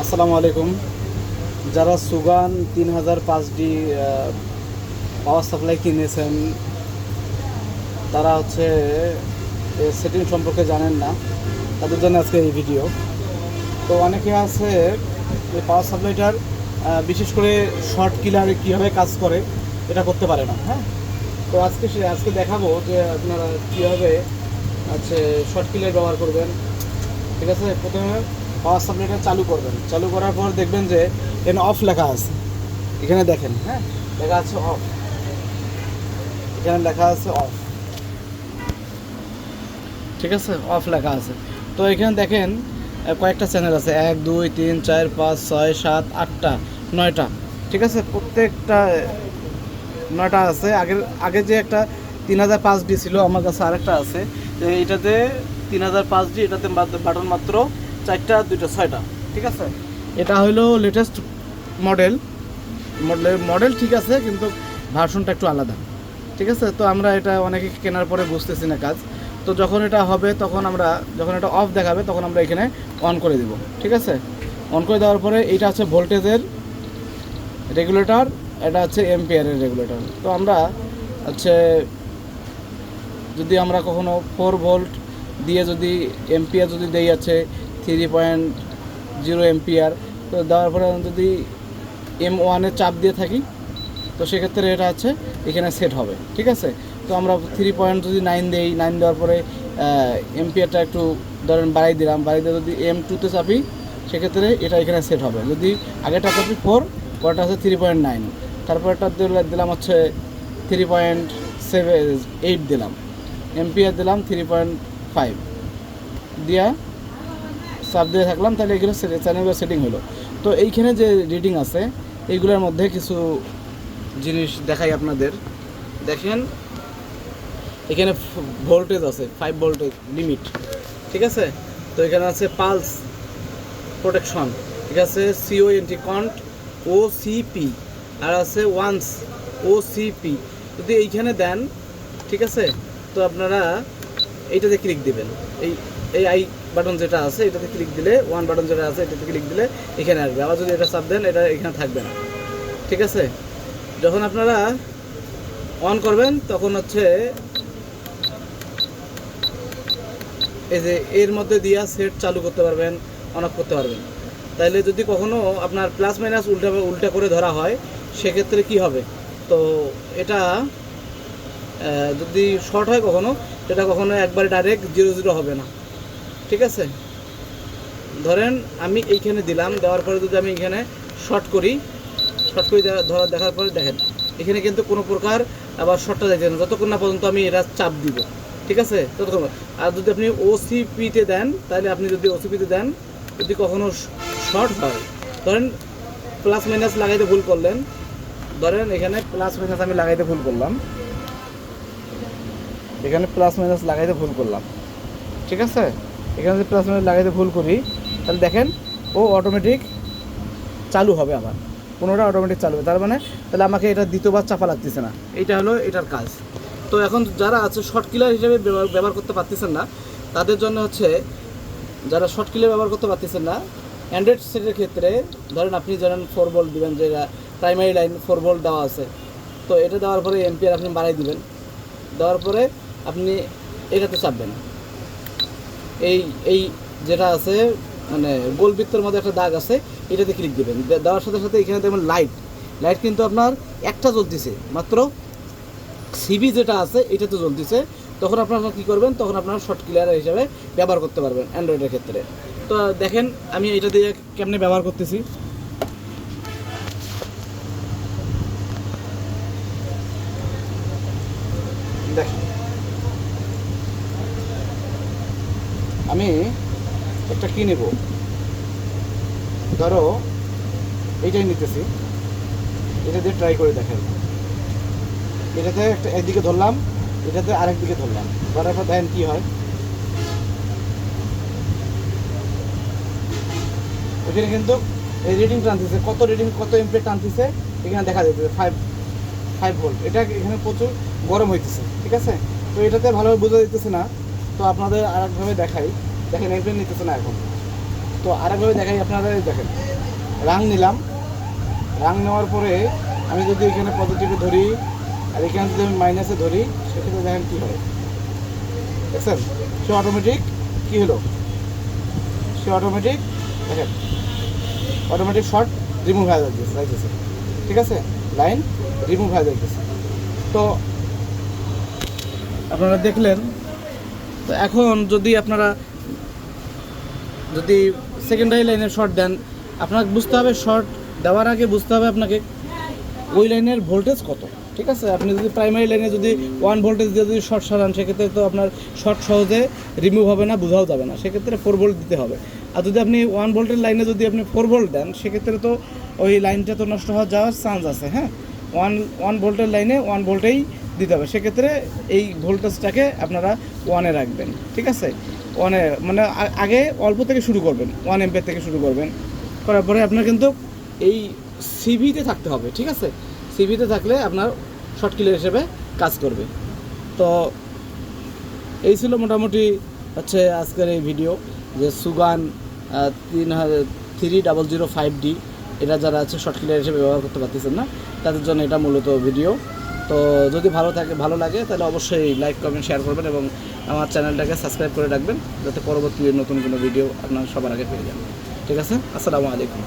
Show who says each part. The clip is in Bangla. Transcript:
Speaker 1: আসসালামু আলাইকুম। যারা সুগান 3005D পাওয়ার সাপ্লাই কিনেছেন তারা সেটিং সম্পর্কে জানেন না, তাদের জন্য আজকে এই ভিডিও। তো অনেকে আছে এই পাওয়ার সাপ্লাইটার বিশেষ করে শর্ট কিলারে কীভাবে কাজ করে এটা করতে পারে না। হ্যাঁ, তো আজকে দেখাবো যে আপনারা কীভাবে শর্ট কিলার ব্যবহার করবেন। ঠিক আছে, প্রথমে পাওয়ার সাপ্লাইটা চালু করবেন। চালু করার পর দেখবেন যে এখানে অফ লেখা আছে। এখানে দেখেন, হ্যাঁ, লেখা আছে অফ। এখানে লেখা আছে অফ, ঠিক আছে, অফ লেখা আছে। তো এখানে দেখেন কয়েকটা চ্যানেল আছে, 1 2 3 4 5 6 7 8টা 9টা। ঠিক আছে, প্রত্যেকটা 9টা আছে। আগে যে একটা 3005D ছিল, আমার কাছে আরেকটা আছে। এইটাতে 3005D, এটাতে বাটন মাত্র 4টা 2টা 6টা। ঠিক আছে, এটা হলো লেটেস্ট মডেল। মডেল ঠিক আছে, কিন্তু ভার্সনটা একটু আলাদা। ঠিক আছে, তো আমরা এটা অনেকে কেনার পরে বুঝতেছি না কাজ। তো যখন এটা হবে, যখন এটা অফ দেখাবে, তখন আমরা এখানে অন করে দেব। ঠিক আছে, অন করে দেওয়ার পরে এটা হচ্ছে ভোল্টেজের রেগুলেটর, এটা হচ্ছে এম্পিয়ারের রেগুলেটর। তো আমরা যদি আমরা কখনো 4 ভোল্ট দিয়ে যদি এম্পিয়ার যদি দেই 3.0 এম্পিয়ার, তো দেওয়ার পরে যদি M1-এ চাপ দিয়ে থাকি, তো সেক্ষেত্রে এটা এখানে সেট হবে। ঠিক আছে, তো আমরা 3.9 দেই, 9 দেওয়ার পরে এম্পিয়ারটা একটু ধরেন বাড়াই দিলাম, বাড়াই দিয়ে যদি M2-তে চাপি, সেক্ষেত্রে এটা এখানে সেট হবে। যদি আগেটা চাপি 4, পরেরটা 3.9, তারপরটা দিলাম 3.8 দিলাম, এম্পিয়ার দিলাম 3.5 দিয়া চাপ দিয়ে থাকলাম, তাহলে এগুলো চ্যানেলের সেটিং হলো। তো এইখানে যে রিডিং আছে, এইগুলোর মধ্যে কিছু জিনিস দেখাই আপনাদের। দেখেন, এখানে ভোল্টেজ আছে 5 ভোল্টেজ লিমিট। ঠিক আছে, তো এখানে আছে পালস প্রোটেকশন, ঠিক আছে, CONT কন্ট OCP, আর আছে ওয়ান্স OCP। যদি এইখানে দেন, ঠিক আছে, তো আপনারা এইটাতে ক্লিক দিবেন। এই আই বাটন যেটা আছে এটাতে ক্লিক দিলে, ওয়ান বাটন যেটা আছে এটাতে ক্লিক দিলে এখানে আসবে। আবার যদি এটা চাপ দেন, এটা এখানে থাকবে না। ঠিক আছে, যখন আপনারা অন করবেন, তখন এই যে এর মধ্যে দিয়া সেট চালু করতে পারবেন, অন অফ করতে পারবেন। তাইলে যদি কখনো আপনার প্লাস মাইনাস উল্টা করে ধরা হয়, সেক্ষেত্রে কি হবে? তো এটা যদি শর্ট হয় কখনো, সেটা কখনো একবারে ডাইরেক্ট 0 হবে না। ঠিক আছে, ধরেন আমি এইখানে দিলাম, দেওয়ার পরে যদি আমি এখানে শর্ট করে দেখার পরে দেখেন, এখানে কিন্তু কোনো প্রকার আবার শর্টটা যাইতে না, যতক্ষণ না পর্যন্ত আমি এটা চাপ দিব। ঠিক আছে, ততক্ষণ। আর যদি আপনি OCP-তে দেন, তাহলে আপনি যদি OCP-তে দেন, যদি কখনো শর্ট হয়, ধরেন প্লাস মাইনাস লাগাইতে ভুল করলেন, ধরেন এখানে প্লাস মাইনাস আমি লাগাইতে ভুল করলাম, ঠিক আছে, এখানে যদি প্লাস মাইনাস লাগাইতে ভুল করি, তাহলে দেখেন ও অটোমেটিক চালু হবে, আবার কোনোটা অটোমেটিক চালু হবে। তার মানে তাহলে আমাকে এটা দ্বিতীয়বার চাপা লাগতেছে না। এইটা হলো এটার কাজ। তো এখন যারা শর্ট কিলার হিসেবে ব্যবহার করতে পারতেছেন না, তাদের জন্য যারা শর্ট কিলার ব্যবহার করতে পারতেছেন না, অ্যান্ড্রয়েড সেটের ক্ষেত্রে ধরেন আপনি 4 ভোল্ট দিবেন, যে প্রাইমারি লাইন 4 ভোল্ট দেওয়া আছে, তো এটা দেওয়ার পরে এম্পিয়ার আপনি বাড়াই দিবেন। দেওয়ার পরে আপনি এটাতে চাপবেন, এই যেটা আছে মানে গোলবৃত্তের মধ্যে একটা দাগ আছে, এটাতে ক্লিক দেবেন। দেওয়ার সাথে সাথে এখানে দেখবেন লাইট কিন্তু আপনার একটা জ্বলতেছে মাত্র, সিবি যেটা আছে এটাতে জ্বলতেছে। তখন আপনারা কী করবেন? তখন আপনারা শর্ট ক্লিয়ার হিসাবে ব্যবহার করতে পারবেন অ্যান্ড্রয়েডের ক্ষেত্রে। তো দেখেন আমি এটা দিয়ে কেমনে ব্যবহার করতেছি। দেখেন, আমি একটা কী নেব, ধরো এইটাই নিতেছি, এটা দিয়ে ট্রাই করে দেখেন। এটাতে একদিকে ধরলাম, এটাতে আরেক দিকে ধরলাম, ধরার পর দেখেন কী হয়। এখানে কিন্তু এই রিডিং টানতেছে, কত এম্পিয়ার টানতেছে এখানে দেখা যাচ্ছে 5 ভোল্ট। এটা এখানে প্রচুর গরম হইতেছে। ঠিক আছে, তো এটাতে ভালোভাবে বোঝা যাইতেছে না, তো আপনাদের আরেকভাবে দেখাই। দেখেন এম্পিয়ার নিতেছে না এখন, তো আরেকভাবে দেখাই আপনারা, দেখেন রাং নিলাম, রাং নেওয়ার পরে আমি যদি এখানে পজিটিভে ধরি আর এখানে যদি আমি মাইনাসে ধরি, সেক্ষেত্রে দেখেন কী হয়, দেখছেন সে অটোমেটিক কী হলো, সে অটোমেটিক দেখেন অটোমেটিক শর্ট রিমুভ হয়ে যাইতেছে, ঠিক আছে, লাইন রিমুভ হয়ে যাইতেছে। তো আপনারা দেখলেন। তো এখন যদি আপনারা যদি সেকেন্ডারি লাইনে শর্ট দেন, আপনাকে বুঝতে হবে, শর্ট দেওয়ার আগে বুঝতে হবে আপনাকে ওই লাইনের ভোল্টেজ কত, ঠিক আছে। আপনি যদি প্রাইমারি লাইনে যদি 1 ভোল্টেজ দিয়ে যদি শর্ট সারান, সেক্ষেত্রে তো আপনার শর্ট সহজে রিমুভ হবে না, বোঝাও যাবে না, সেক্ষেত্রে 4 ভোল্ট দিতে হবে। আর যদি আপনি 1 ভোল্টের লাইনে যদি আপনি 4 ভোল্ট দেন, সেক্ষেত্রে তো ওই লাইনটা তো নষ্ট হওয়ার যাওয়ার চান্স আছে। হ্যাঁ, 1 ভোল্টের লাইনে 1 ভোল্টেই দিতে হবে, সেক্ষেত্রে এই ভোল্টেজটাকে আপনারা 1-এ রাখবেন, ঠিক আছে। 1-এ মানে আগে অল্প থেকে শুরু করবেন, 1 এম্পিয়ার থেকে শুরু করবেন, করার পরে আপনার কিন্তু এই সিভিতে থাকতে হবে, ঠিক আছে। সিভিতে থাকলে আপনার শর্ট কিলার হিসেবে কাজ করবে। তো এই ছিল মোটামুটি হচ্ছে আজকের এই ভিডিও, যে সুগান 3005D এটা যারা আছে শর্ট কিলার হিসেবে ব্যবহার করতে পারতেছেন না, তাদের জন্য এটা মূলত ভিডিও। তো যদি ভালো লাগে তাহলে অবশ্যই লাইক কমেন্ট শেয়ার করবেন এবং আমার চ্যানেলটাকে সাবস্ক্রাইব করে রাখবেন, যাতে পরবর্তী নতুন কোনো ভিডিও আপনার সবার আগে পেয়ে যান। ঠিক আছে, আসসালামু আলাইকুম।